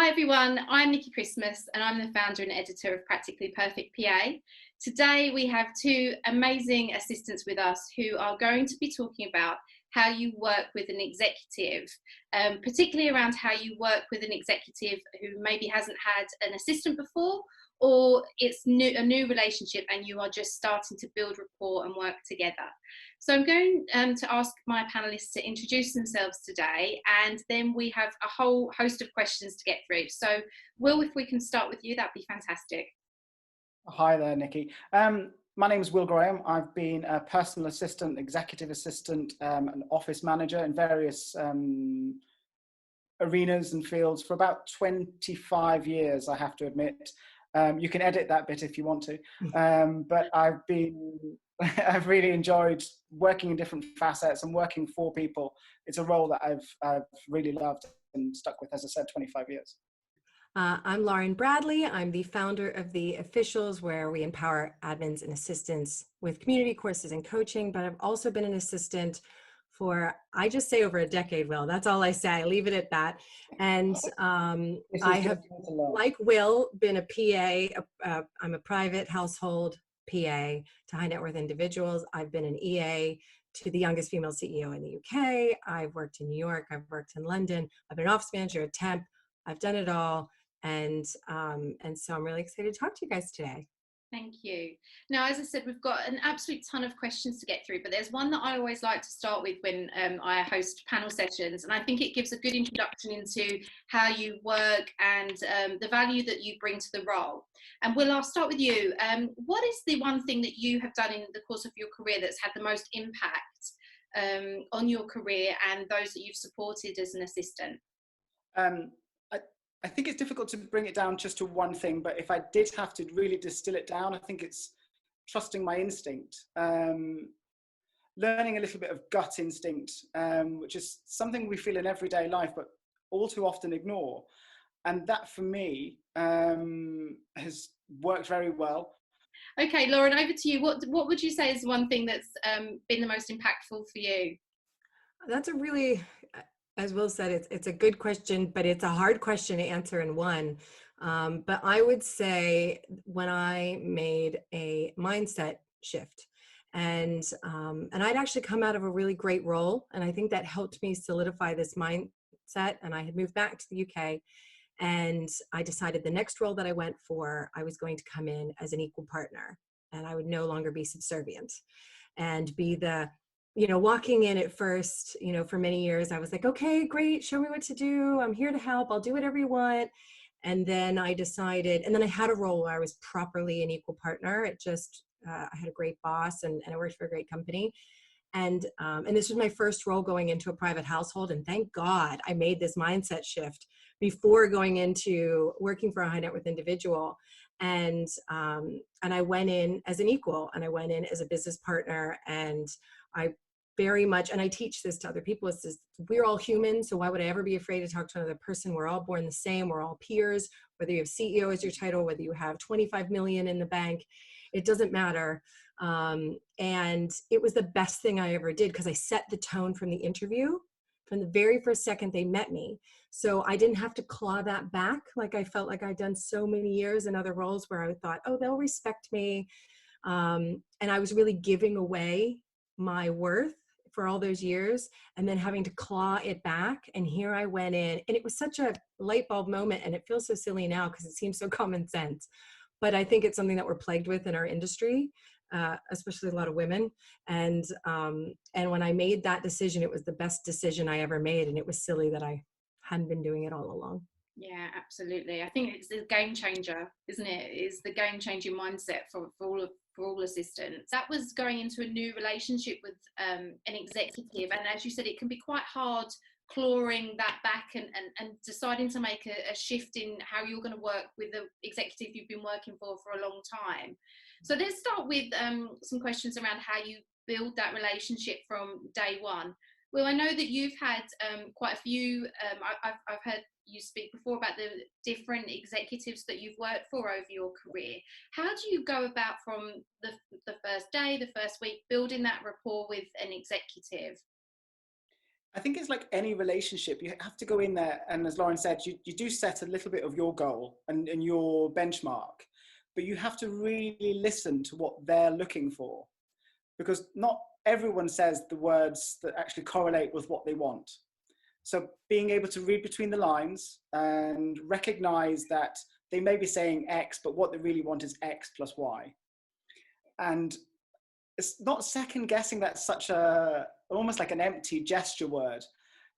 Hi everyone, I'm Nikki Christmas and I'm the founder and editor of Practically Perfect PA. Today we have two amazing assistants with us who are going to be talking about how you work with an executive, particularly around how you work with an executive who maybe hasn't had an assistant before, or it's a new relationship and you are just starting to build rapport and work together. So I'm going to ask my panelists to introduce themselves today, and then we have a whole host of questions to get through. So Will, if we can start with you, that'd be fantastic. Hi there, Nikki. My name is Will Graham. I've been a personal assistant, executive assistant, and office manager in various arenas and fields for about 25 years, I have to admit. You can edit that bit if you want to. But I've really enjoyed working in different facets and working for people. It's a role that I've really loved and stuck with, as I said, 25 years. I'm Lauren Bradley. I'm the founder of The Officials, where we empower admins and assistants with community courses and coaching, but I've also been an assistant for, I just say over a decade, Will. That's all I say. I leave it at that. And I have, like Will, been a PA. I'm a private household PA to high net worth individuals. I've been an EA to the youngest female CEO in the UK. I've worked in New York. I've worked in London. I've been an office manager, a temp. I've done it all. And so I'm really excited to talk to you guys today. Thank you. Now, as I said, we've got an absolute ton of questions to get through, but there's one that I always like to start with when I host panel sessions, and I think it gives a good introduction into how you work and the value that you bring to the role. And Will, I'll start with you. What is the one thing that you have done in the course of your career that's had the most impact on your career and those that you've supported as an assistant? I think it's difficult to bring it down just to one thing, but if I did have to really distill it down, I think it's trusting my instinct, learning a little bit of gut instinct, which is something we feel in everyday life, but all too often ignore. And that for me has worked very well. Okay, Lauren, over to you. What would you say is one thing that's been the most impactful for you? That's a really, as Will said, it's a good question, but it's a hard question to answer in one. But I would say when I made a mindset shift, and I'd actually come out of a really great role, and I think that helped me solidify this mindset. And I had moved back to the UK, and I decided the next role that I went for, I was going to come in as an equal partner, and I would no longer be subservient and be the, walking in at first, for many years, I was like, okay, great, show me what to do. I'm here to help. I'll do whatever you want. And then I decided, and then I had a role where I was properly an equal partner. It just, I had a great boss and I worked for a great company. And this was my first role going into a private household. And thank God I made this mindset shift before going into working for a high net worth individual. And I went in as an equal, and I went in as a business partner, and I very much, and I teach this to other people, it's just, we're all human, so why would I ever be afraid to talk to another person? We're all born the same, we're all peers, whether you have CEO as your title, whether you have 25 million in the bank, it doesn't matter. And it was the best thing I ever did, because I set the tone from the interview, from the very first second they met me. So I didn't have to claw that back like I felt like I'd done so many years in other roles where I thought, oh, they'll respect me. And I was really giving away my worth for all those years, and then having to claw it back. And here I went in, and it was such a light bulb moment, and it feels so silly now because it seems so common sense, but I think it's something that we're plagued with in our industry, especially a lot of women. And when I made that decision, it was the best decision I ever made, and it was silly that I hadn't been doing it all along. Yeah, absolutely. I think it's the game changer, isn't it? It's the game changing mindset for all assistants. That was going into a new relationship with an executive, and as you said, it can be quite hard clawing that back and deciding to make a shift in how you're going to work with the executive you've been working for a long time. So let's start with some questions around how you build that relationship from day one. Well, I know that you've had quite a few, I've heard you speak before about the different executives that you've worked for over your career. How do you go about from the first day, the first week, building that rapport with an executive? I think it's like any relationship. You have to go in there, and as Lauren said, you do set a little bit of your goal and your benchmark, but you have to really listen to what they're looking for, because not everyone says the words that actually correlate with what they want. So being able to read between the lines and recognize that they may be saying X, but what they really want is X plus Y. And it's not second guessing that such a, almost like an empty gesture word,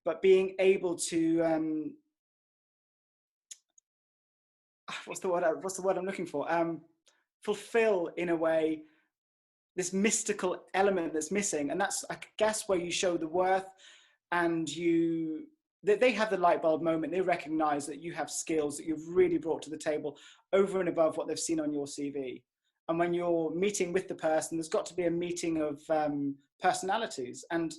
but being able to, what's the word I'm looking for? Fulfill, in a way, this mystical element that's missing. And that's, I guess, where you show the worth, and they have the light bulb moment. They recognize that you have skills that you've really brought to the table over and above what they've seen on your CV. And when you're meeting with the person, there's got to be a meeting of personalities. And,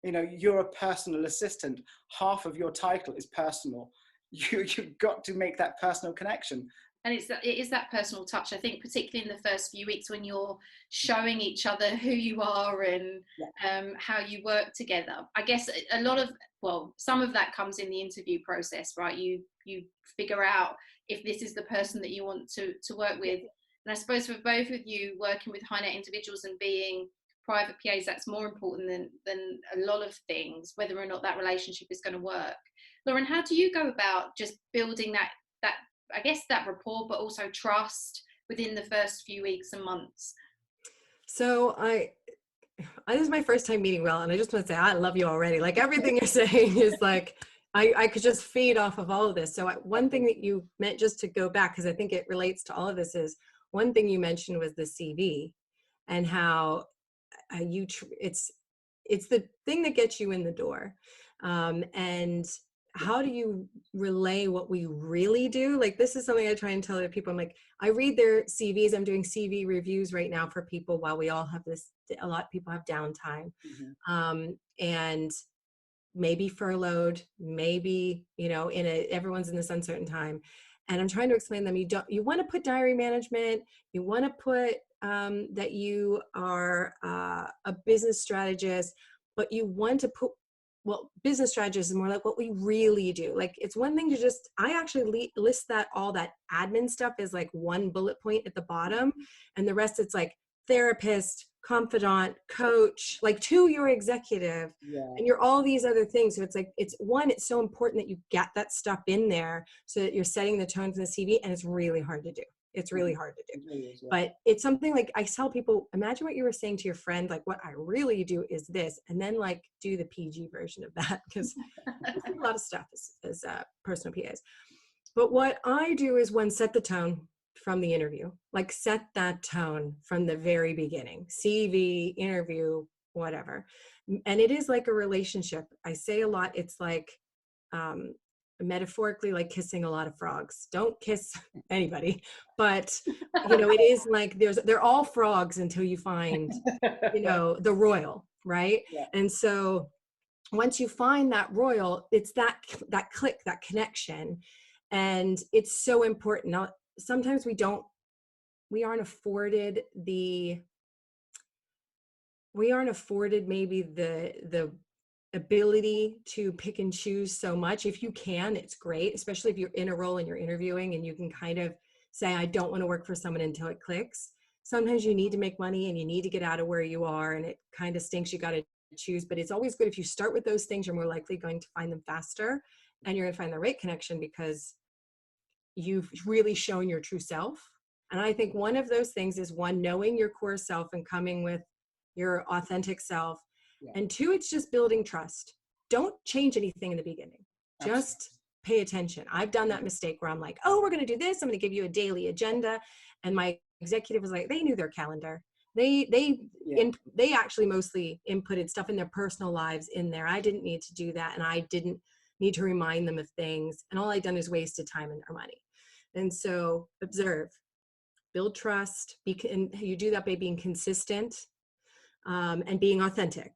you know, you're a personal assistant. Half of your title is personal. You've got to make that personal connection. And it is that personal touch, I think, particularly in the first few weeks when you're showing each other who you are and how you work together. I guess a lot of, well, some of that comes in the interview process, right? You figure out if this is the person that you want to work with. And I suppose for both of you, working with high net individuals and being private PAs, that's more important than a lot of things, whether or not that relationship is going to work. Lauren, how do you go about just building that I guess that rapport, but also trust within the first few weeks and months? So this is my first time meeting Will, and I just want to say I love you already. Like, everything you're saying is like, I could just feed off of all of this. So one thing that you meant, just to go back, because I think it relates to all of this, is one thing you mentioned was the CV, and how it's the thing that gets you in the door. And how do you relay what we really do? Like, this is something I try and tell other people. I'm like, I read their CVs. I'm doing CV reviews right now for people while we all have this, a lot of people have downtime. And maybe furloughed, maybe, you know, everyone's in this uncertain time. And I'm trying to explain to them, you want to put diary management, you want to put that you are a business strategist, but you want to put, well, business strategist is more like what we really do. Like, it's one thing to just, I actually list that, all that admin stuff is like one bullet point at the bottom, and the rest it's like therapist, confidant, coach, like to your executive, and you're all these other things. So it's like, it's so important that you get that stuff in there so that you're setting the tone for the CV, and it's really hard to do. It's really hard to do. It is, but it's something like, I tell people, imagine what you were saying to your friend, like, what I really do is this, and then like do the PG version of that, because a lot of stuff is personal PAs. But what I do is, set the tone from the interview, like set that tone from the very beginning, CV, interview, whatever. And it is like a relationship. I say a lot, it's like, metaphorically, like kissing a lot of frogs. Don't kiss anybody, but you know, it is like they're all frogs until you find, you know, the royal, right? And so once you find that royal, it's that click, that connection, and it's so important. Now, sometimes we aren't afforded maybe the ability to pick and choose so much. If you can, it's great, especially if you're in a role and you're interviewing and you can kind of say, I don't want to work for someone until it clicks. Sometimes you need to make money and you need to get out of where you are, and it kind of stinks, you got to choose. But it's always good if you start with those things, you're more likely going to find them faster, and you're going to find the right connection because you've really shown your true self. And I think one of those things is, one, knowing your core self and coming with your authentic self. And two, it's just building trust. Don't change anything in the beginning. Just pay attention. I've done that mistake where I'm like, oh, we're going to do this, I'm going to give you a daily agenda. And my executive was like, they knew their calendar. They actually mostly inputted stuff in their personal lives in there. I didn't need to do that. And I didn't need to remind them of things. And all I'd done is wasted time and their money. And so observe, build trust. And you do that by being consistent and being authentic.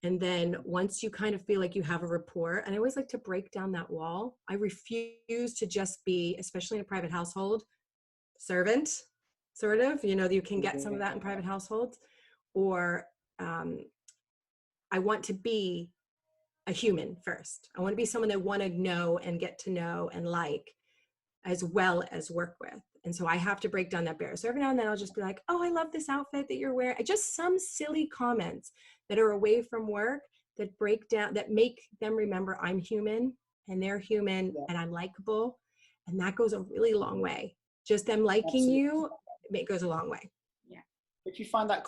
And then once you kind of feel like you have a rapport, and I always like to break down that wall. I refuse to just be, especially in a private household, servant, sort of, you know, you can get some of that in private households, or I want to be a human first. I want to be someone they want to know and get to know and like, as well as work with. And so I have to break down that barrier. So every now and then I'll just be like, oh, I love this outfit that you're wearing. Just some silly comments that are away from work that break down, that make them remember I'm human and they're human and I'm likable. And that goes a really long way. Just them liking you, it goes a long way. Yeah. If you find that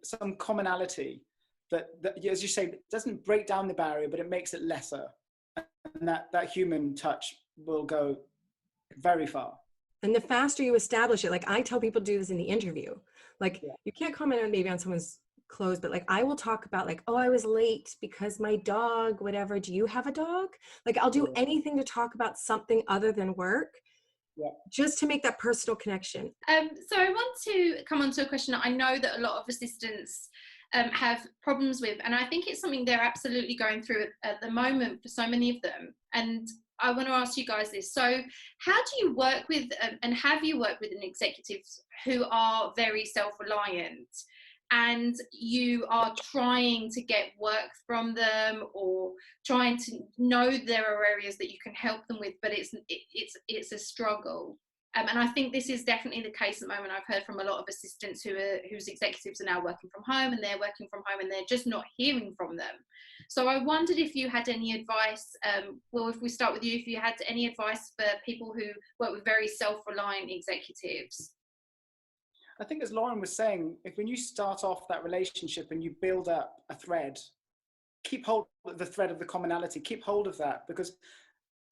some commonality that, as you say, doesn't break down the barrier, but it makes it lesser. And that human touch will go very far. And the faster you establish it, like I tell people to do this in the interview, like you can't comment on maybe on someone's clothes, but like I will talk about like, oh, I was late because my dog, whatever. Do you have a dog? Like I'll do anything to talk about something other than work, just to make that personal connection. So I want to come on to a question that I know that a lot of assistants have problems with, and I think it's something they're absolutely going through at the moment for so many of them. And I want to ask you guys this. So how do you work with, and have you worked with an executives who are very self-reliant, and you are trying to get work from them or trying to know there are areas that you can help them with, but it's a struggle? And I think this is definitely the case at the moment. I've heard from a lot of assistants whose executives are now working from home, and they're working from home and they're just not hearing from them. So I wondered if you had any advice, well, if we start with you, if you had any advice for people who work with very self-reliant executives. I think as Lauren was saying, when you start off that relationship and you build up a thread, keep hold of the thread of the commonality, keep hold of that, because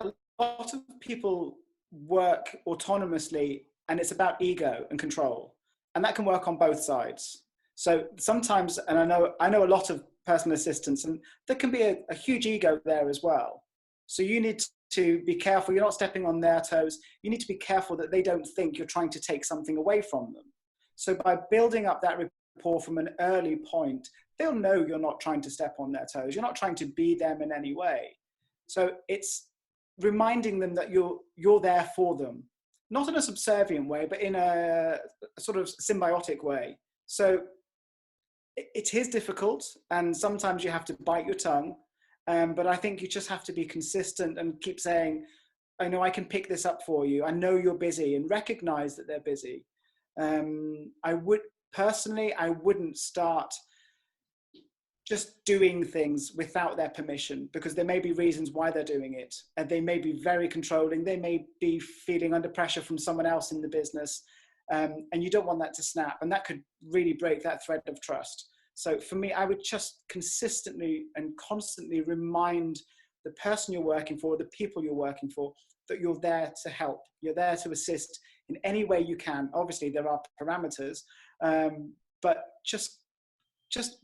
a lot of people work autonomously and it's about ego and control, and that can work on both sides. So sometimes, and I know a lot of personal assistants, and there can be a huge ego there as well. So you need to be careful you're not stepping on their toes. You need to be careful that they don't think you're trying to take something away from them. So by building up that rapport from an early point, they'll know you're not trying to step on their toes. You're not trying to be them in any way. So it's reminding them that you're there for them, not in a subservient way, but in a sort of symbiotic way. So it is difficult, and sometimes you have to bite your tongue, but I think you just have to be consistent and keep saying, I know I can pick this up for you. I know you're busy, and recognize that they're busy. I wouldn't start just doing things without their permission, because there may be reasons why they're doing it, and they may be very controlling. They may be feeling under pressure from someone else in the business, and you don't want that to snap, and that could really break that thread of trust. So for me, I would just consistently and constantly remind the person you're working for, the people you're working for, that you're there to help, you're there to assist in any way you can. Obviously there are parameters, but just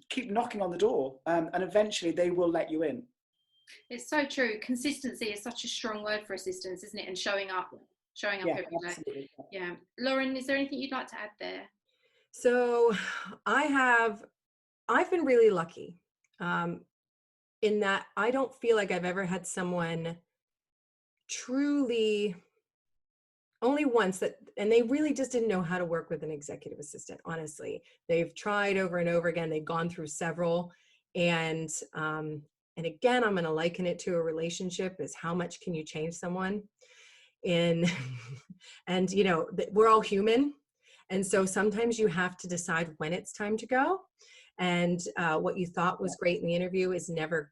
keep knocking on the door, and eventually they will let you in. It's so true. Consistency is such a strong word for assistants, isn't it? And showing up every day. Absolutely. Yeah. Lauren, is there anything you'd like to add there? So I've been really lucky in that I don't feel like I've ever had someone truly, only once, and they really just didn't know how to work with an executive assistant. Honestly, they've tried over and over again. They've gone through several, and again, I'm going to liken it to a relationship: is how much can you change someone? And you know, we're all human, and so sometimes you have to decide when it's time to go. And what you thought was great in the interview is never,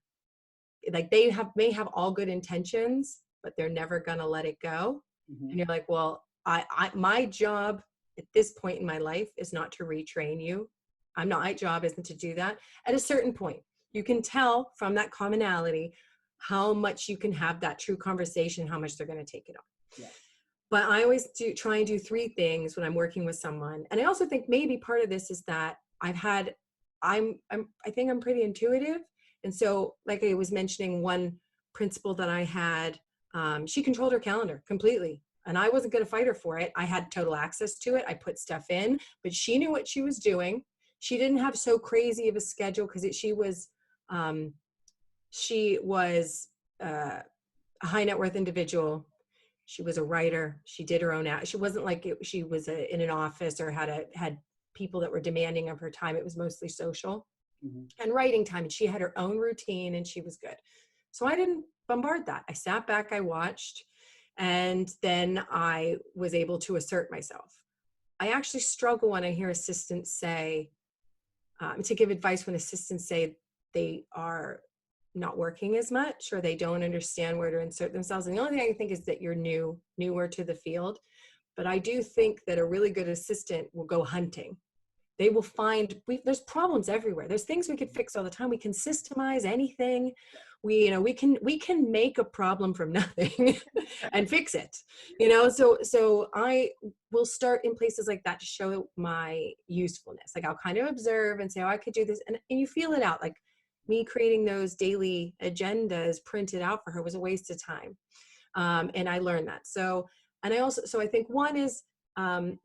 like, they may have all good intentions, but they're never going to let it go. Mm-hmm. And you're like, well, my job at this point in my life is not to retrain you. My job isn't to do that. At a certain point, you can tell from that commonality how much you can have that true conversation, how much they're going to take it on. Yeah. But I always try and do three things when I'm working with someone. And I also think maybe part of this is that I think I'm pretty intuitive. And so, like I was mentioning, one principal that I had, she controlled her calendar completely, and I wasn't going to fight her for it. I had total access to it. I put stuff in, but she knew what she was doing. She didn't have so crazy of a schedule, because she was a high net worth individual. She was a writer. She did her own. She wasn't like she was in an office or had people that were demanding of her time. It was mostly social and writing time, and she had her own routine, and she was good. So I didn't bombard that. I sat back, I watched, and then I was able to assert myself. I actually struggle when I hear assistants say, to give advice when assistants say they are not working as much or they don't understand where to insert themselves. And the only thing I can think is that you're newer to the field. But I do think that a really good assistant will go hunting. They will find, there's problems everywhere. There's things we could fix all the time. We can systemize anything. We can make a problem from nothing and fix it, so I will start in places like that to show my usefulness. Like I'll kind of observe and say, oh, I could do this. And you feel it out. Like me creating those daily agendas printed out for her was a waste of time. And I learned that. So I think one is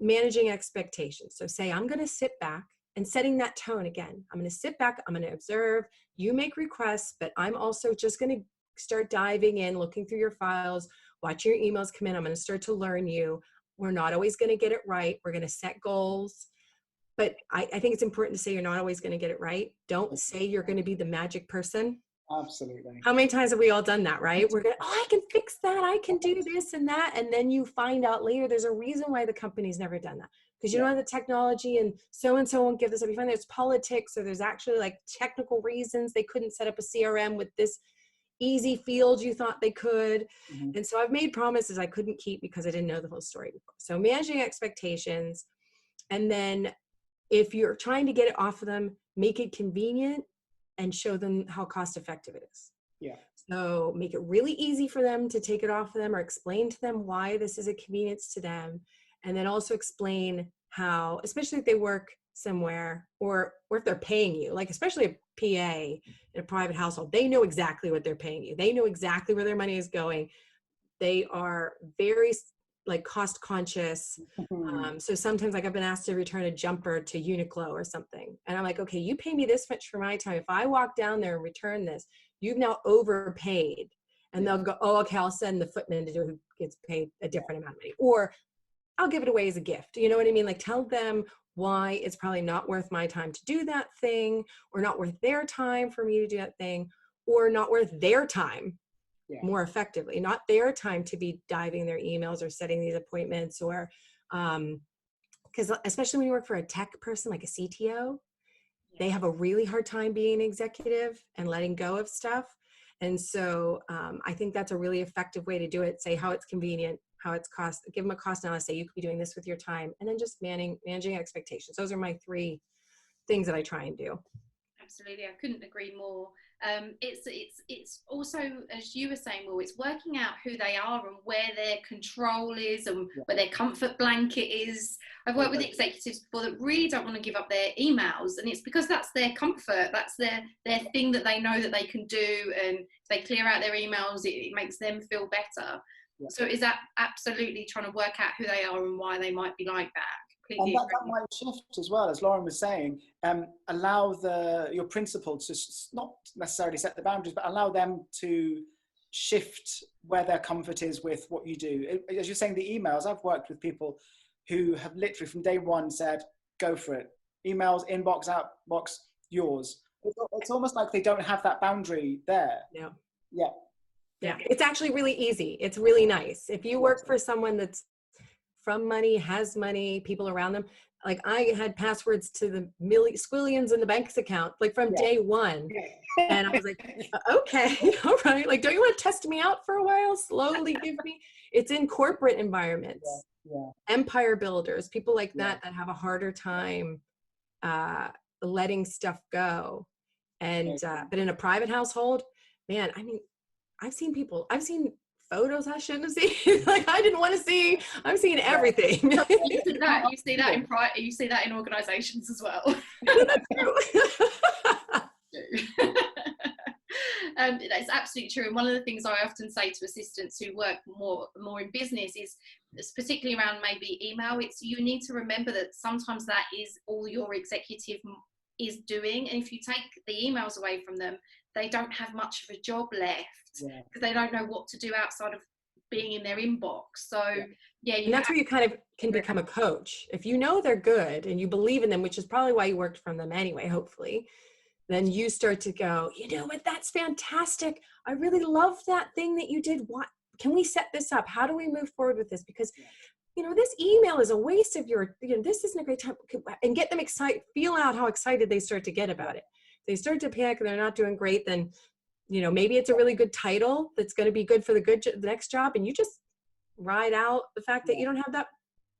managing expectations. So say, I'm going to sit back and setting that tone again. I'm going to sit back. I'm going to observe. You make requests, but I'm also just going to start diving in, looking through your files, watching your emails come in. I'm going to start to learn you. We're not always going to get it right. We're going to set goals. But I think it's important to say you're not always going to get it right. Don't say you're going to be the magic person. Absolutely. How many times have we all done that, right? We're going, I can fix that. I can do this and that. And then you find out later, there's a reason why the company's never done that. Because you don't have the technology and so won't give this up. You find there's politics or there's actually like technical reasons they couldn't set up a CRM with this easy field you thought they could. Mm-hmm. And so I've made promises I couldn't keep because I didn't know the whole story before. So managing expectations. And then if you're trying to get it off of them, make it convenient and show them how cost effective it is. Yeah. So make it really easy for them to take it off of them or explain to them why this is a convenience to them. And then also explain how, especially if they work somewhere or if they're paying you, like especially a PA in a private household, they know exactly what they're paying you. They know exactly where their money is going. They are very like cost conscious. So sometimes like I've been asked to return a jumper to Uniqlo or something. And I'm like, okay, you pay me this much for my time. If I walk down there and return this, you've now overpaid. And they'll go, oh, okay, I'll send the footman to do who gets paid a different amount of money. Or I'll give it away as a gift. You know what I mean? Like tell them why it's probably not worth my time to do that thing, or not worth their time for me to do that thing, or not worth their time more effectively, not their time to be diving their emails or setting these appointments, or because especially when you work for a tech person like a CTO, they have a really hard time being an executive and letting go of stuff. And so I think that's a really effective way to do it. Say how it's convenient, how it's cost, give them a cost analysis, say you could be doing this with your time, and then just managing expectations. Those are my 3 things that I try and do. Absolutely, I couldn't agree more. It's also, as you were saying, Will, it's working out who they are and where their control is and where their comfort blanket is. I've worked with executives before that really don't want to give up their emails, and it's because that's their comfort, that's their thing that they know that they can do, and if they clear out their emails, it makes them feel better. Yeah. So is that absolutely trying to work out who they are and why they might be like that? And that might shift as well, as Lauren was saying. Allow your principal to not necessarily set the boundaries, but allow them to shift where their comfort is with what you do. As you're saying, the emails, I've worked with people who have literally from day one said, go for it. Emails, inbox, outbox, yours. It's almost like they don't have that boundary there. Yeah. Yeah. Yeah. It's actually really easy. It's really nice. If you work for someone that's from money, has money, people around them. Like I had passwords to the squillions in the bank's account, like from day one. And I was like, okay, all right. Like, don't you want to test me out for a while? Slowly give me, it's in corporate environments, empire builders, people like that have a harder time letting stuff go. And, but in a private household, man, I mean, I've seen photos I shouldn't have seen. Like I didn't want to see. I'm seeing everything. You see that in organizations as well. That's absolutely true. And one of the things I often say to assistants who work more in business is, particularly around maybe email, it's you need to remember that sometimes that is all your executive is doing, and if you take the emails away from them, they don't have much of a job left because they don't know what to do outside of being in their inbox. So and that's where you kind of can become a coach. If you know they're good and you believe in them, which is probably why you worked from them anyway, hopefully, then you start to go, you know what, that's fantastic. I really love that thing that you did. What, can we set this up? How do we move forward with this? Because, you know, this email is a waste of your, you know, this isn't a great time. And get them excited, feel out how excited they start to get about it. If they start to panic and they're not doing great, then, you know, maybe it's a really good title that's going to be good for the next job. And you just ride out the fact that you don't have that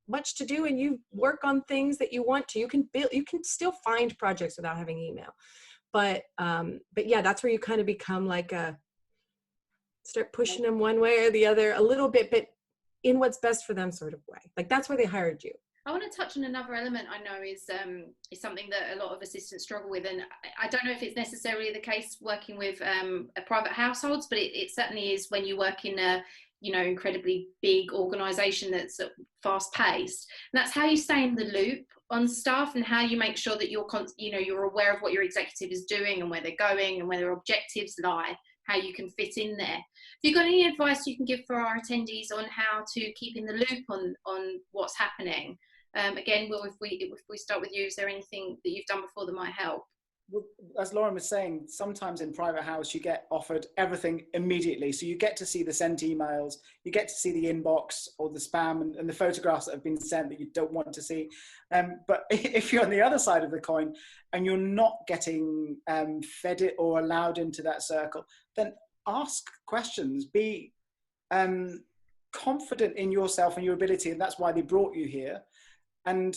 much to do, and you work on things that you want to. You can build, you can still find projects without having email. But yeah, that's where you kind of become like start pushing them one way or the other a little bit, but in what's best for them sort of way. Like that's why they hired you. I want to touch on another element I know is something that a lot of assistants struggle with, and I don't know if it's necessarily the case working with private households, but it certainly is when you work in a, you know, incredibly big organisation that's fast paced. And that's how you stay in the loop on staff, and how you make sure that you're aware of what your executive is doing and where they're going and where their objectives lie, how you can fit in there. Have you got any advice you can give for our attendees on how to keep in the loop on what's happening? Again, Will, if we start with you, is there anything that you've done before that might help? Well, as Lauren was saying, sometimes in private house, you get offered everything immediately. So you get to see the sent emails, you get to see the inbox or the spam and the photographs that have been sent that you don't want to see. But if you're on the other side of the coin and you're not getting fed it or allowed into that circle, then ask questions, be confident in yourself and your ability. And that's why they brought you here. And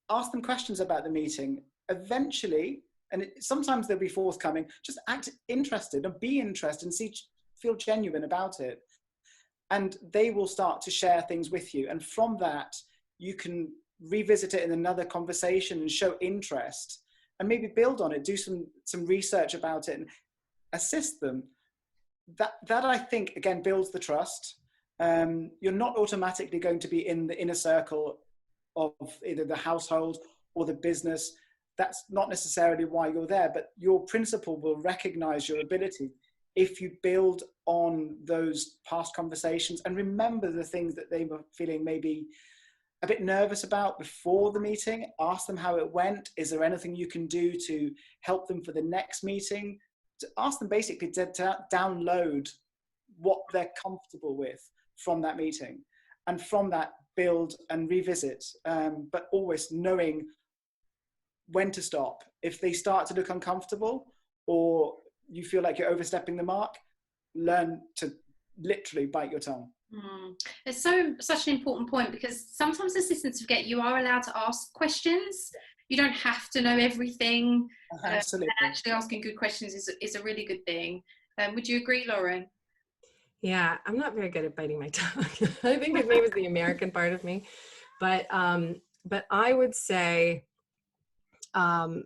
ask them questions about the meeting. Eventually, and sometimes they'll be forthcoming, just act interested and be interested and feel genuine about it. And they will start to share things with you. And from that, you can revisit it in another conversation and show interest and maybe build on it, do some research about it and assist them. That I think, again, builds the trust. You're not automatically going to be in the inner circle of either the household or the business. That's not necessarily why you're there, but your principal will recognize your ability if you build on those past conversations and remember the things that they were feeling maybe a bit nervous about before the meeting. Ask them how it went. Is there anything you can do to help them for the next meeting? To ask them basically to download what they're comfortable with from that meeting, and from that build and revisit, but always knowing when to stop. If they start to look uncomfortable or you feel like you're overstepping the mark, learn to literally bite your tongue. It's such an important point, because sometimes assistants forget you are allowed to ask questions. You don't have to know everything. Absolutely. And actually asking good questions is a really good thing. Would you agree, Lauren? Yeah, I'm not very good at biting my tongue. I think it maybe was the American part of me, but I would say I'm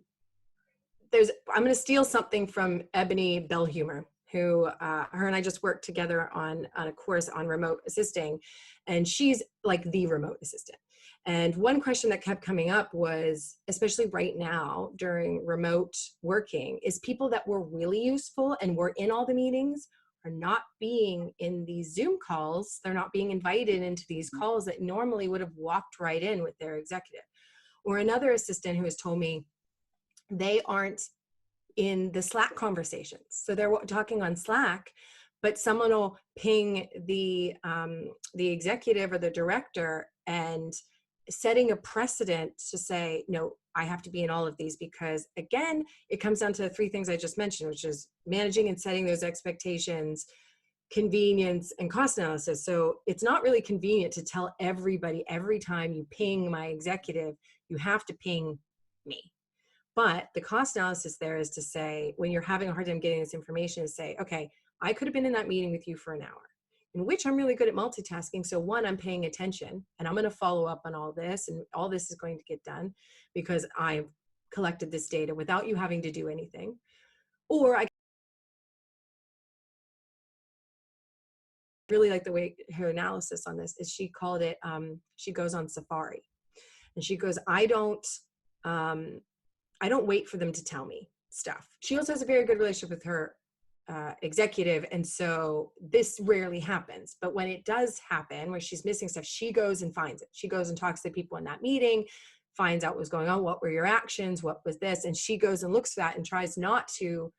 going to steal something from Ebony Bellhumer, who her and I just worked together on a course on remote assisting, and she's like the remote assistant. And one question that kept coming up was, especially right now during remote working, is people that were really useful and were in all the meetings are not being in these Zoom calls. They're not being invited into these calls that normally would have walked right in with their executive. Or another assistant who has told me they aren't in the Slack conversations. So they're talking on Slack, but someone will ping the executive or the director and setting a precedent to say, no, I have to be in all of these, because again, it comes down to the three things I just mentioned, which is managing and setting those expectations, convenience, and cost analysis. So it's not really convenient to tell everybody every time you ping my executive, you have to ping me. But the cost analysis there is to say, when you're having a hard time getting this information, is say, okay, I could have been in that meeting with you for an hour, in which I'm really good at multitasking. So one, I'm paying attention and I'm going to follow up on all this, and all this is going to get done because I've collected this data without you having to do anything. Or I really like the way her analysis on this is, she called it, she goes on safari and she goes, I don't wait for them to tell me stuff. She also has a very good relationship with her executive, and so this rarely happens. But when it does happen, where she's missing stuff, she goes and finds it. She goes and talks to the people in that meeting, finds out what's going on. What were your actions? What was this? And she goes and looks at that and tries not to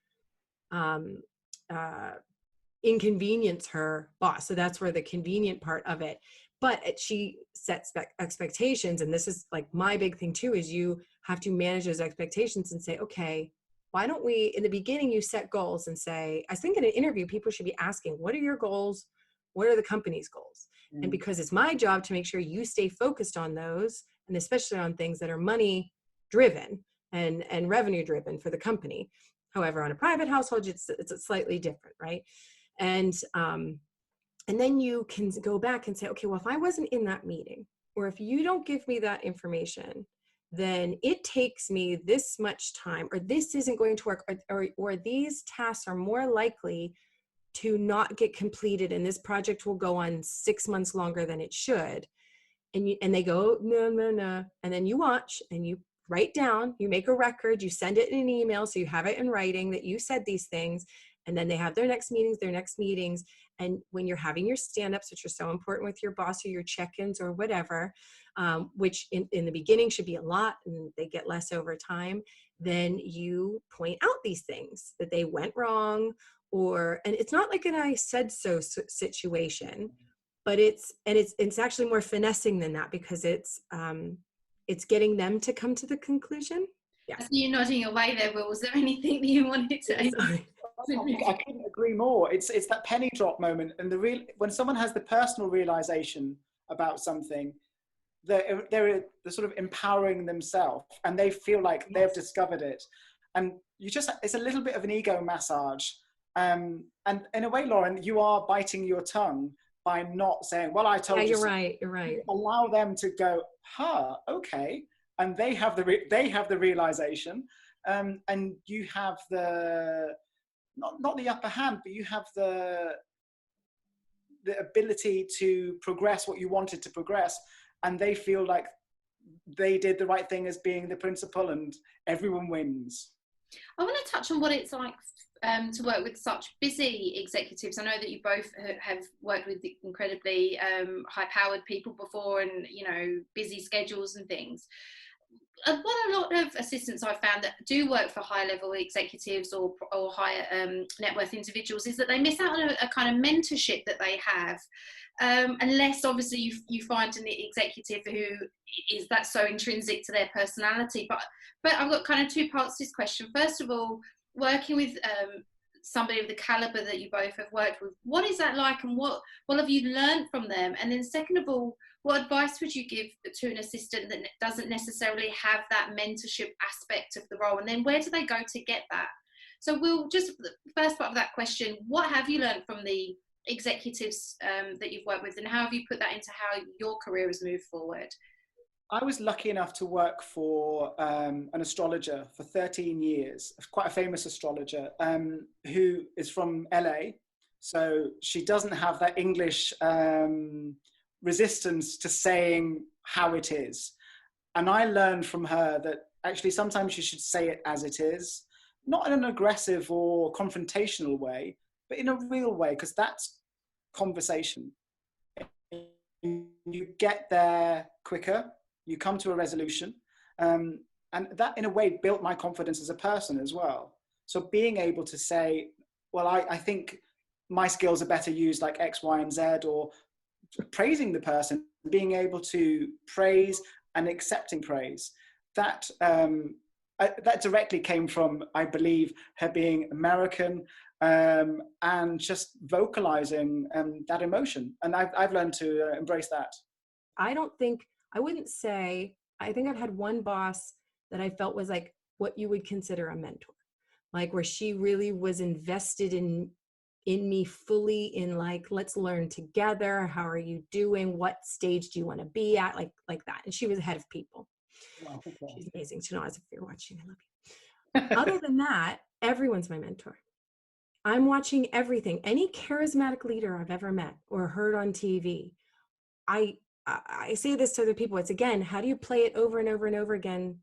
inconvenience her boss. So that's where the convenient part of it. But she sets expectations. And this is like my big thing too, is you have to manage those expectations and say, okay, why don't we, in the beginning, you set goals and say, I think in an interview, people should be asking, what are your goals? What are the company's goals? And because it's my job to make sure you stay focused on those, and especially on things that are money driven and revenue driven for the company. However, on a private household, it's slightly different, right? And then you can go back and say, okay, well, if I wasn't in that meeting, or if you don't give me that information, then it takes me this much time, or this isn't going to work, or these tasks are more likely to not get completed, and this project will go on 6 months longer than it should. And they go, no. And then you watch and you write down, you make a record, you send it in an email, so you have it in writing that you said these things. And then they have their next meetings. And when you're having your stand-ups, which are so important with your boss, or your check-ins or whatever, which in the beginning should be a lot and they get less over time, then you point out these things that they went wrong, and it's not like an I said so situation, but it's actually more finessing than that, because it's getting them to come to the conclusion. Yeah. I see you nodding your way there, Will. Was there anything that you wanted to add? I couldn't agree more. It's that penny drop moment, and when someone has the personal realization about something, they're sort of empowering themselves, and they feel like they've discovered it, and it's a little bit of an ego massage. And in a way, Lauren, you are biting your tongue by not saying, well, I told you. You're right. You're right. You allow them to go, okay. And they have the realization, and you have not the upper hand, but you have the ability to progress what you wanted to progress, and they feel like they did the right thing as being the principal, and everyone wins. I want to touch on what it's like to work with such busy executives. I know that you both have worked with incredibly high-powered people before, and busy schedules and things. What a lot of assistants I've found that do work for high-level executives or higher net worth individuals is that they miss out on a kind of mentorship that they have, unless obviously you find an executive who is that so intrinsic to their personality. But I've got kind of two parts to this question. First of all, working with somebody of the caliber that you both have worked with, what is that like, and what have you learned from them? And then second of all, what advice would you give to an assistant that doesn't necessarily have that mentorship aspect of the role? And then where do they go to get that? So we'll just, the first part of that question, what have you learned from the executives that you've worked with, and how have you put that into how your career has moved forward? I was lucky enough to work for an astrologer for 13 years, quite a famous astrologer, who is from LA. So she doesn't have that English resistance to saying how it is. And I learned from her that actually sometimes you should say it as it is, not in an aggressive or confrontational way, but in a real way, because that's conversation. You get there quicker, you come to a resolution, and that in a way built my confidence as a person as well. So being able to say, well, I think my skills are better used like X, Y, and Z, or praising the person, being able to praise and accepting praise, that directly came from, I believe, her being American, and just vocalizing that emotion. And I've learned to embrace that. I wouldn't say, I think I've had one boss that I felt was like what you would consider a mentor, like where she really was invested in me fully, in like, let's learn together. How are you doing? What stage do you want to be at? Like that. And she was head of people. Wow, okay. She's amazing. Shanoz, if you're watching, I love you. Other than that, everyone's my mentor. I'm watching everything. Any charismatic leader I've ever met or heard on TV, I say this to other people. It's, again, how do you play it over and over and over again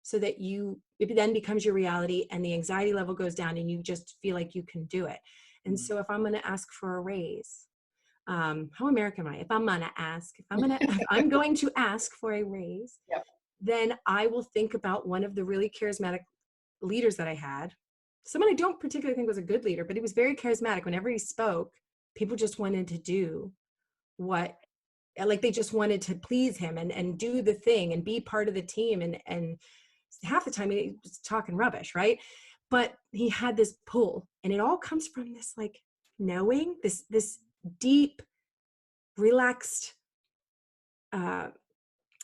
so that it then becomes your reality and the anxiety level goes down and you just feel like you can do it. And so if I'm going to ask for a raise, how American am I? If I'm going to ask for a raise, yep, then I will think about one of the really charismatic leaders that I had. Someone I don't particularly think was a good leader, but he was very charismatic. Whenever he spoke, people just wanted to do what, like they just wanted to please him and do the thing and be part of the team. And half the time he was talking rubbish, right? But he had this pull, and it all comes from this like knowing, this deep, relaxed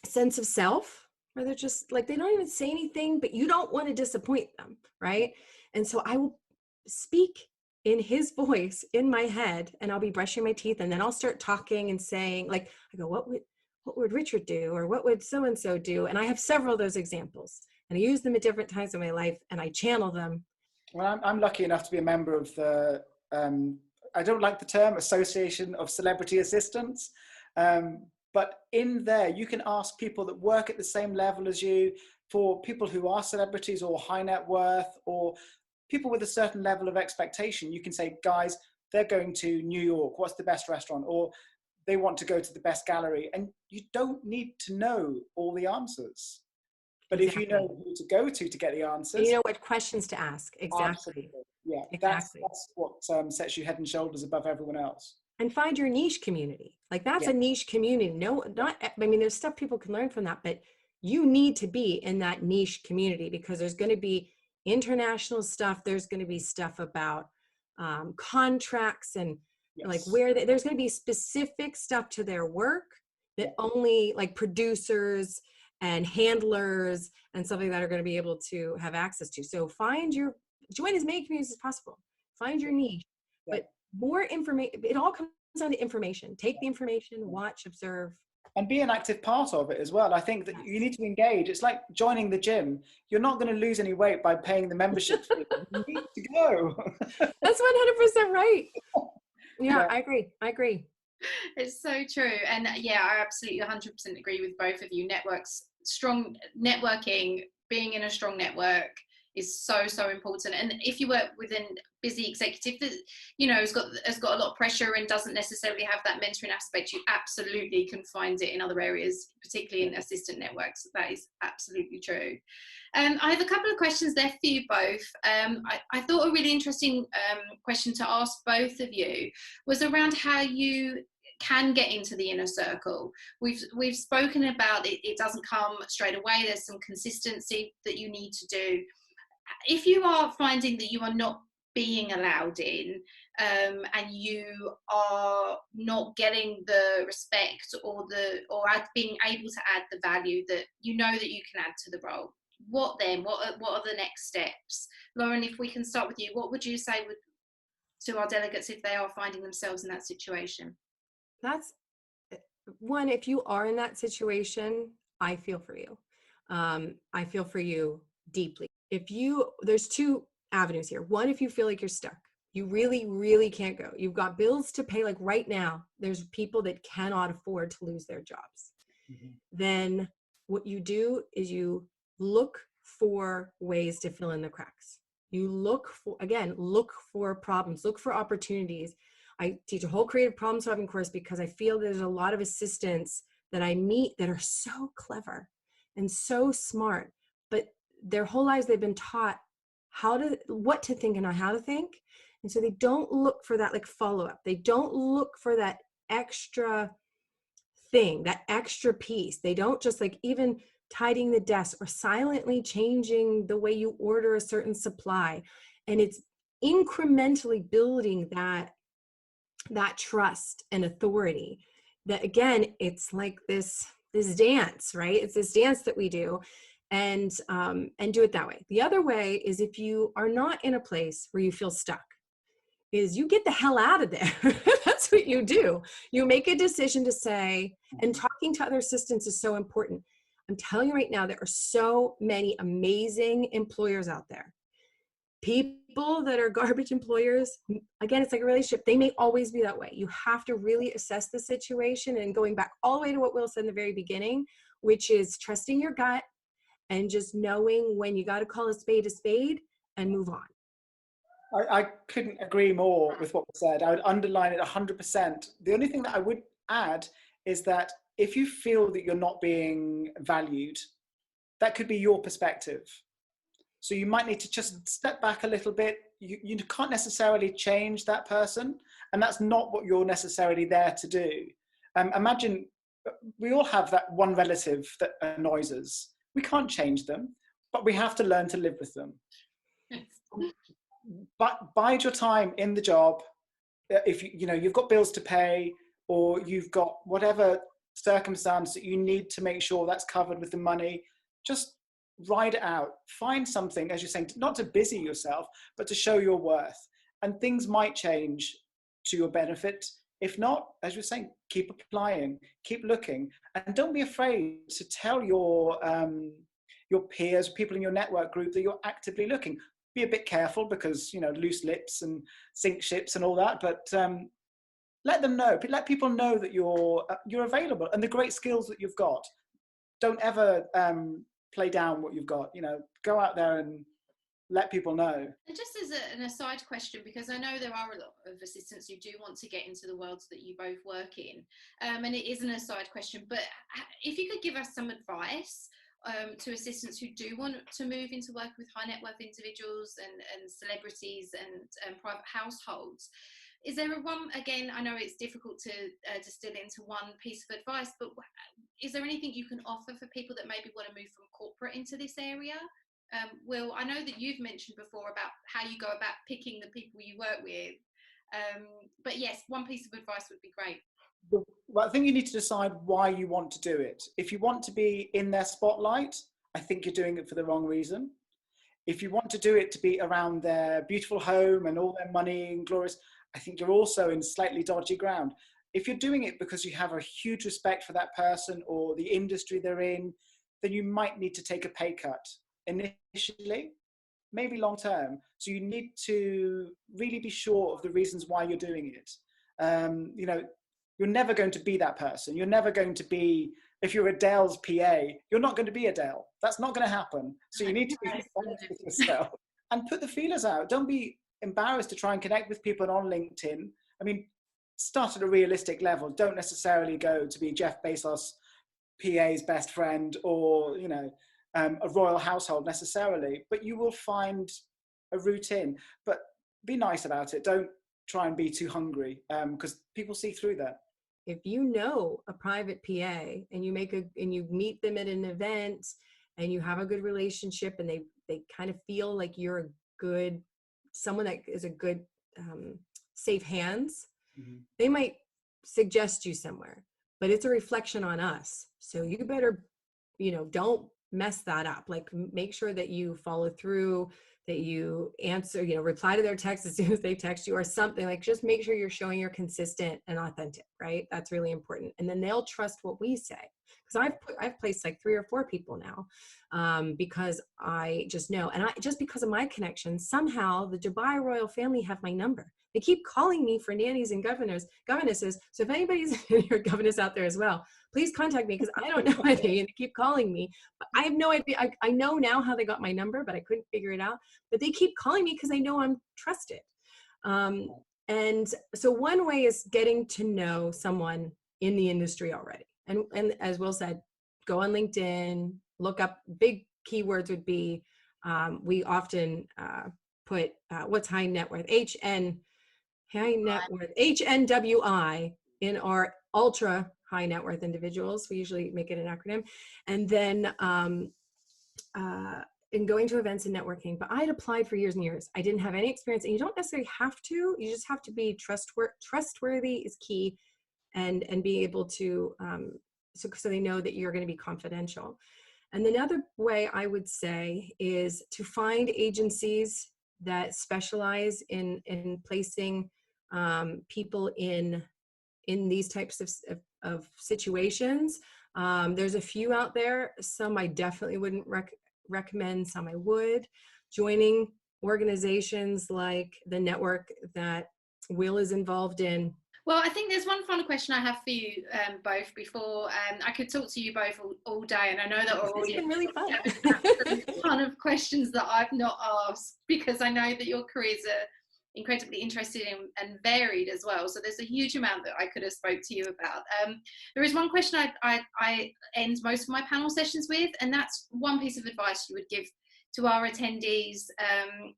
sense of self, where they're just like, they don't even say anything, but you don't want to disappoint them, right? And so I will speak in his voice in my head, and I'll be brushing my teeth, and then I'll start talking and saying, like, I go, what would Richard do, or what would so and so do? And I have several of those examples, and I use them at different times in my life, and I channel them. Well, I'm lucky enough to be a member of the I don't like the term Association of Celebrity Assistants, but in there you can ask people that work at the same level as you, for people who are celebrities or high net worth or people with a certain level of expectation. You can say, guys, they're going to New York, what's the best restaurant? Or they want to go to the best gallery. And you don't need to know all the answers. But Exactly. if you know who to go to get the answers. And you know what questions to ask. Exactly. Absolutely. Yeah, exactly. That's what sets you head and shoulders above everyone else. And find your niche community. Like that's a niche community. No, not, I mean, there's stuff people can learn from that, but you need to be in that niche community, because there's going to be international stuff. There's going to be stuff about contracts and like where there's going to be specific stuff to their work that only like producers and handlers and stuff like that are going to be able to have access to. So join as many communities as possible. Find your niche, but more information. It all comes down to information. Take the information, watch, observe. And be an active part of it as well. I think that you need to engage. It's like joining the gym. You're not going to lose any weight by paying the membership fee. You need to go. That's 100% right. Yeah, I agree. It's so true. And yeah, I absolutely 100% agree with both of you. Strong networking, being in a strong network is so important. And if you work with a busy executive that, you know, has got a lot of pressure and doesn't necessarily have that mentoring aspect, you absolutely can find it in other areas, particularly in assistant networks. That is absolutely true. I have a couple of questions there for you both. I thought a really interesting question to ask both of you was around how you can get into the inner circle. We've spoken about it doesn't come straight away. There's some consistency that you need to do. If you are finding that you are not being allowed in, and you are not getting the respect or being able to add the value that you know that you can add to the role, what then? What are the next steps? Lauren, if we can start with you, what would you say to our delegates if they are finding themselves in that situation? That's one. If you are in that situation, I feel for you. I feel for you deeply. There's two avenues here. One, if you feel like you're stuck, you really, really can't go. You've got bills to pay. Like right now, there's people that cannot afford to lose their jobs. Mm-hmm. Then what you do is you look for ways to fill in the cracks. You look for problems, look for opportunities. I teach a whole creative problem solving course because I feel there's a lot of assistants that I meet that are so clever and so smart, but their whole lives they've been taught what to think and not how to think. And so they don't look for that like follow-up. They don't look for that extra thing, that extra piece. They don't just like even tidying the desk or silently changing the way you order a certain supply. And it's incrementally building that trust and authority that, again, it's like this dance, right? It's this dance that we do, and do it that way. The other way is if you are not in a place where you feel stuck, is you get the hell out of there. That's what you do. You make a decision to say, and talking to other assistants is so important. I'm telling you right now, there are so many amazing employers out there. People that are garbage employers, again, it's like a relationship. They may always be that way. You have to really assess the situation, and going back all the way to what Will said in the very beginning, which is trusting your gut and just knowing when you got to call a spade and move on. I couldn't agree more with what was said. I would underline it 100%. The only thing that I would add is that if you feel that you're not being valued, that could be your perspective. So you might need to just step back a little bit. You can't necessarily change that person, and that's not what you're necessarily there to do. Imagine we all have that one relative that annoys us. We can't change them, but we have to learn to live with them. But bide your time in the job. If you've got bills to pay, or you've got whatever circumstance that you need to make sure that's covered with the money, just ride it out. Find something, as you're saying, not to busy yourself, but to show your worth. And things might change to your benefit. If not, as you're saying, keep applying, keep looking, and don't be afraid to tell your peers, people in your network group, that you're actively looking. Be a bit careful, because loose lips and sink ships and all that, but let them know. Let people know that you're available and the great skills that you've got. Don't ever play down what you've got. Go out there and let people know. And just as an aside question, because I know there are a lot of assistants who do want to get into the worlds that you both work in, and it is an aside question, but if you could give us some advice to assistants who do want to move into work with high net worth individuals and celebrities and private households, is there again, I know it's difficult to distill into one piece of advice, but is there anything you can offer for people that maybe want to move from corporate into this area? Will, I know that you've mentioned before about how you go about picking the people you work with, but yes, one piece of advice would be great. Well, I think you need to decide why you want to do it. If you want to be in their spotlight, I think you're doing it for the wrong reason. If you want to do it to be around their beautiful home and all their money and glorious, I think you're also in slightly dodgy ground. If you're doing it because you have a huge respect for that person or the industry they're in, then you might need to take a pay cut initially, maybe long term. So you need to really be sure of the reasons why you're doing it. You're never going to be that person. You're never going to be, if you're Adele's PA, you're not going to be Adele. That's not going to happen. So you need to be honest with yourself and put the feelers out. Don't be embarrassed to try and connect with people on LinkedIn. I mean, start at a realistic level. Don't necessarily go to be Jeff Bezos' PA's best friend or, a royal household necessarily, but you will find a route in. But be nice about it. Don't try and be too hungry, because people see through that. If you know a private PA and you meet them at an event and you have a good relationship and they kind of feel like you're someone that is a good safe hands, they might suggest you somewhere, but it's a reflection on us. So you better, don't mess that up. Like, make sure that you follow through, that you answer, reply to their text as soon as they text you or something. Like, just make sure you're showing you're consistent and authentic, right? That's really important. And then they'll trust what we say. Because I've placed like 3 or 4 people now, because I just know, and just because of my connections, somehow the Dubai royal family have my number. They keep calling me for nannies and governesses. So if anybody's your governess out there as well, please contact me, because I don't know anything and they keep calling me. But I have no idea. I know now how they got my number, but I couldn't figure it out. But they keep calling me because they know I'm trusted. And so one way is getting to know someone in the industry already. And as Will said, go on LinkedIn, look up big keywords would be, we often put what's high net worth, HNWI in our ultra high net worth individuals. We usually make it an acronym. And then in going to events and networking, but I had applied for years and years. I didn't have any experience, and you don't necessarily have to, you just have to be trustworthy is key, and be able to, so they know that you're going to be confidential. And another way I would say is to find agencies that specialize in placing people in these types of situations. There's a few out there. Some I definitely wouldn't recommend, some I would. Joining organizations like the network that Will is involved in. Well, I think there's one final question I have for you both before I could talk to you both all day, and I know that our audience has been really fun. A ton of questions that I've not asked, because I know that your careers are incredibly interesting and varied as well. So there's a huge amount that I could have spoke to you about. There is one question I end most of my panel sessions with, and that's one piece of advice you would give to our attendees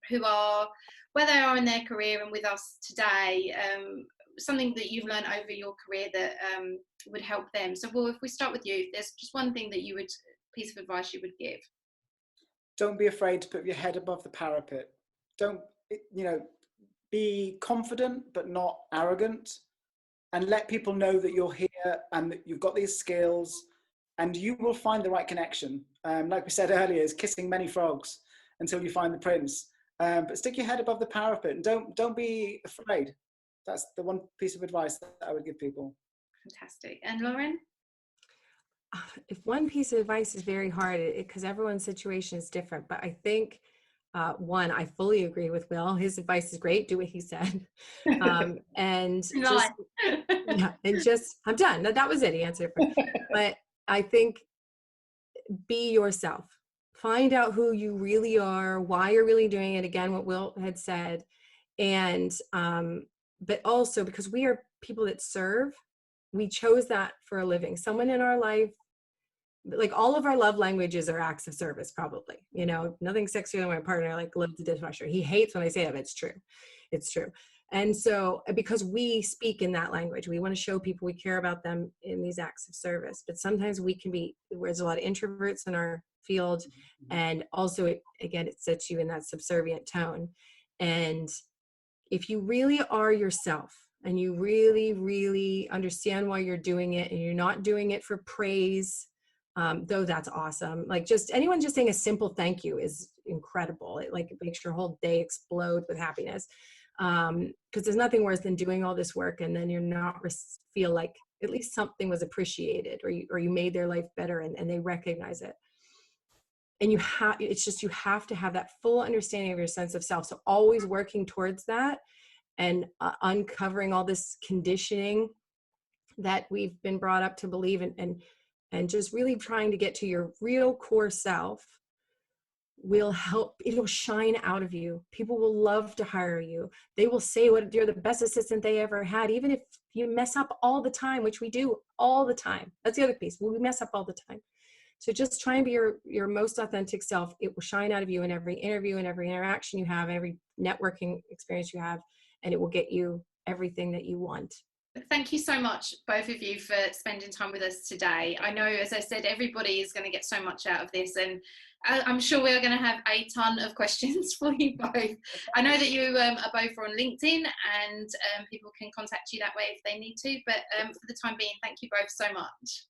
who are where they are in their career and with us today, something that you've learned over your career that would help them. So, Will, if we start with you, there's just one thing that piece of advice you would give. Don't be afraid to put your head above the parapet. Don't, be confident but not arrogant, and let people know that you're here and that you've got these skills, and you will find the right connection. Like we said earlier, is kissing many frogs until you find the prince. But stick your head above the parapet and don't be afraid. That's the one piece of advice that I would give people. Fantastic. And Lauren? If one piece of advice is very hard, because everyone's situation is different, but I think one, I fully agree with Will. His advice is great. Do what he said. And just, yeah, and just, I'm done. That was it. He answered it. But I think be yourself. Find out who you really are, why you're really doing it. Again, what Will had said. And, but also because we are people that serve, we chose that for a living. Someone in our life, like all of our love languages are acts of service, probably, nothing sexier than my partner, like loves the dishwasher. He hates when I say that, but it's true. It's true. And so because we speak in that language, we want to show people we care about them in these acts of service. But sometimes we can be, there's a lot of introverts in our field. And also, it sets you in that subservient tone. And if you really are yourself and you really, really understand why you're doing it and you're not doing it for praise, though that's awesome. Like anyone just saying a simple thank you is incredible. It makes your whole day explode with happiness. Because there's nothing worse than doing all this work and then you're not feel like at least something was appreciated or you made their life better and they recognize it. And you have to have that full understanding of your sense of self. So always working towards that and uncovering all this conditioning that we've been brought up to believe and just really trying to get to your real core self will help. It'll shine out of you. People will love to hire you. They will say you're the best assistant they ever had, even if you mess up all the time, which we do all the time. That's the other piece. We mess up all the time. So just try and be your most authentic self. It will shine out of you in every interview and every interaction you have, every networking experience you have, and it will get you everything that you want. Thank you so much, both of you, for spending time with us today. I know, as I said, everybody is going to get so much out of this, and I'm sure we're going to have a ton of questions for you both. I know that you are both on LinkedIn, and people can contact you that way if they need to, but for the time being, thank you both so much.